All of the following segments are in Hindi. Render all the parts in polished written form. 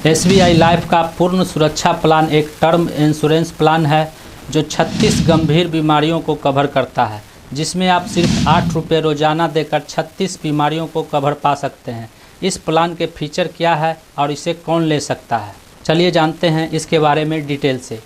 SBI लाइफ का पूर्ण सुरक्षा प्लान एक टर्म इंश्योरेंस प्लान है जो 36 गंभीर बीमारियों को कवर करता है, जिसमें आप सिर्फ 8 रुपये रोजाना देकर 36 बीमारियों को कवर पा सकते हैं। इस प्लान के फीचर क्या है और इसे कौन ले सकता है, चलिए जानते हैं इसके बारे में डिटेल से।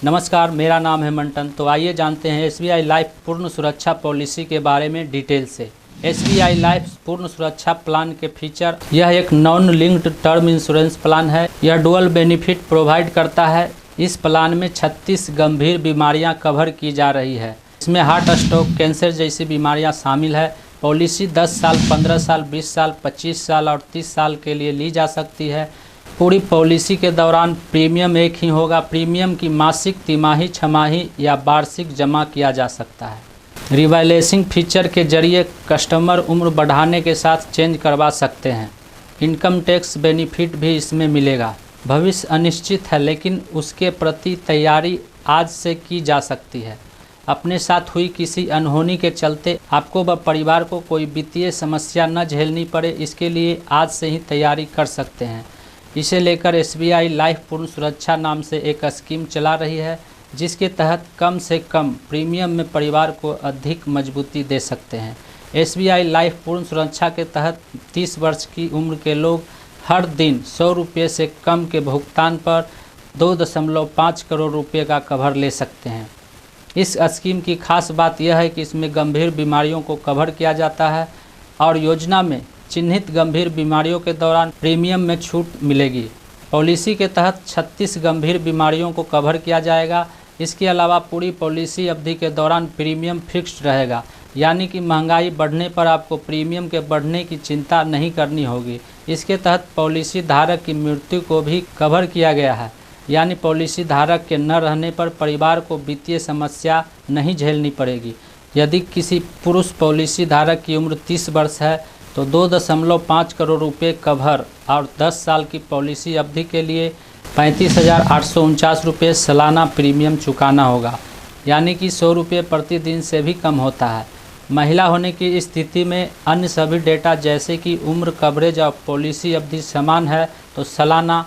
नमस्कार, मेरा नाम है मंटन। तो आइए जानते हैं SBI लाइफ पूर्ण सुरक्षा पॉलिसी के बारे में डिटेल से। SBI लाइफ पूर्ण सुरक्षा प्लान के फीचर, यह एक non linked term insurance plan है। यह डुअल बेनिफिट प्रोवाइड करता है। इस प्लान में 36 गंभीर बीमारियां कवर की जा रही है। इसमें हार्ट, स्ट्रोक, कैंसर जैसी बीमारियां शामिल है। पॉलिसी 10 साल, 15 साल, 20 साल, 25 साल और 30 साल के लिए ली जा सकती है। पूरी पॉलिसी के दौरान प्रीमियम एक ही होगा। प्रीमियम की मासिक, तिमाही, छमाही या वार्षिक जमा किया जा सकता है। रिवैल्यूएशन फीचर के जरिए कस्टमर उम्र बढ़ाने के साथ चेंज करवा सकते हैं। इनकम टैक्स बेनिफिट भी इसमें मिलेगा। भविष्य अनिश्चित है, लेकिन उसके प्रति तैयारी आज से की जा सकती है। अपने साथ हुई किसी अनहोनी के चलते आपको व परिवार को कोई वित्तीय समस्या न झेलनी पड़े, इसके लिए आज से ही तैयारी कर सकते हैं। इसे लेकर SBI लाइफ पूर्ण सुरक्षा नाम से एक स्कीम चला रही है, जिसके तहत कम से कम प्रीमियम में परिवार को अधिक मजबूती दे सकते हैं। SBI लाइफ पूर्ण सुरक्षा के तहत 30 वर्ष की उम्र के लोग हर दिन 100 रुपये से कम के भुगतान पर 2.5 करोड़ रुपये का कवर ले सकते हैं। इस स्कीम की खास बात यह है कि इसमें गंभीर बीमारियों को कवर किया जाता है और योजना में चिन्हित गंभीर बीमारियों के दौरान प्रीमियम में छूट मिलेगी। पॉलिसी के तहत 36 गंभीर बीमारियों को कवर किया जाएगा। इसके अलावा पूरी पॉलिसी अवधि के दौरान प्रीमियम फिक्स्ड रहेगा, यानी कि महंगाई बढ़ने पर आपको प्रीमियम के बढ़ने की चिंता नहीं करनी होगी। इसके तहत पॉलिसी धारक की मृत्यु को भी कवर किया गया है, यानी पॉलिसी धारक के न रहने पर परिवार को वित्तीय समस्या नहीं झेलनी पड़ेगी। यदि किसी पुरुष पॉलिसी धारक की उम्र 30 वर्ष है तो 2.5 करोड़ रुपये कवर और 10 साल की पॉलिसी अवधि के लिए 35,849 रुपये सालाना प्रीमियम चुकाना होगा, यानी कि 100 रुपये प्रतिदिन से भी कम होता है। महिला होने की स्थिति में अन्य सभी डेटा जैसे कि उम्र, कवरेज और पॉलिसी अवधि समान है तो सालाना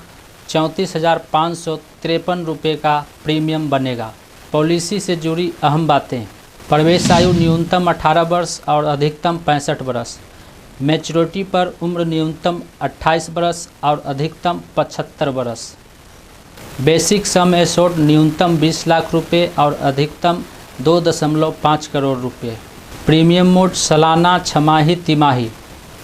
34,553 रुपये का प्रीमियम बनेगा। पॉलिसी से जुड़ी अहम बातें: प्रवेश आयु न्यूनतम 18 वर्ष और अधिकतम 65 वर्ष। मैच्योरिटी पर उम्र न्यूनतम 28 वर्ष और अधिकतम 75 वर्ष। बेसिक सम एश्योर्ड न्यूनतम 20 लाख रुपए और अधिकतम 2.5 करोड़ रुपए। प्रीमियम मोड सालाना, छमाही, तिमाही।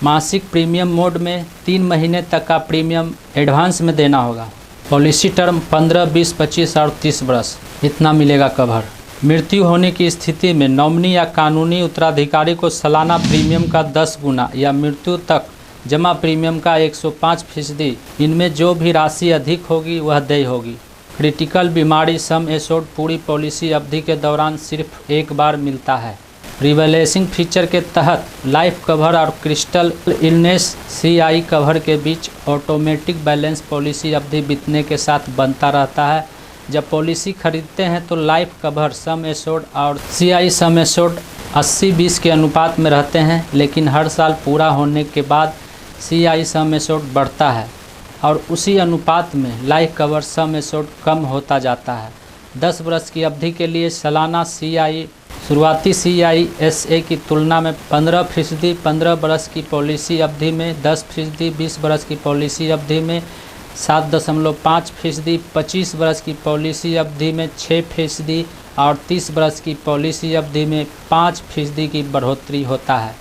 मासिक प्रीमियम मोड में 3 महीने तक का प्रीमियम एडवांस में देना होगा। पॉलिसी टर्म 15, 20, 25 और 30 वर्ष इतना मिलेगा कवर। मृत्यु होने की स्थिति में नॉमिनी या कानूनी उत्तराधिकारी को सालाना प्रीमियम का 10 गुना या मृत्यु तक जमा प्रीमियम का 105%, इनमें जो भी राशि अधिक होगी वह देय होगी। क्रिटिकल बीमारी सम एश्योर्ड पूरी पॉलिसी अवधि के दौरान सिर्फ एक बार मिलता है। रिवैल्यूएशन फीचर के तहत लाइफ कवर और क्रिटिकल इलनेस CI कवर के बीच ऑटोमेटिक बैलेंस पॉलिसी अवधि बीतने के साथ बनता रहता है। जब पॉलिसी खरीदते हैं तो लाइफ कवर सम एश्योर्ड और CI सम एश्योर्ड 80-20 के अनुपात में रहते हैं, लेकिन हर साल पूरा होने के बाद CI सम एश्योर्ड बढ़ता है और उसी अनुपात में लाइफ कवर सम एश्योर्ड कम होता जाता है। 10 वर्ष की अवधि के लिए सालाना CI शुरुआती CI SA की तुलना में 15%, 15 वर्ष की पॉलिसी अवधि में 10%, 20 वर्ष की पॉलिसी अवधि में 7.5%, 25 वर्ष की पॉलिसी अवधि में 6% और 30 वर्ष की पॉलिसी अवधि में 5% की बढ़ोतरी होता है।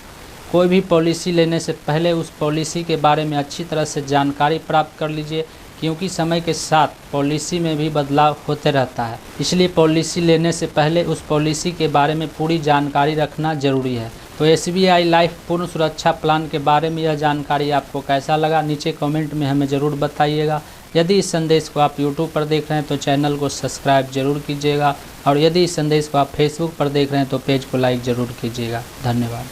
कोई भी पॉलिसी लेने से पहले उस पॉलिसी के बारे में अच्छी तरह से जानकारी प्राप्त कर लीजिए, क्योंकि समय के साथ पॉलिसी में भी बदलाव होते रहता है। इसलिए पॉलिसी लेने से पहले उस पॉलिसी के बारे में पूरी जानकारी रखना जरूरी है। तो SBI लाइफ पूर्ण सुरक्षा प्लान के बारे में यह जानकारी आपको कैसा लगा, नीचे कमेंट में हमें ज़रूर बताइएगा। यदि इस संदेश को आप YouTube पर देख रहे हैं तो चैनल को सब्सक्राइब जरूर कीजिएगा, और यदि इस संदेश को आप Facebook पर देख रहे हैं तो पेज को लाइक ज़रूर कीजिएगा। धन्यवाद।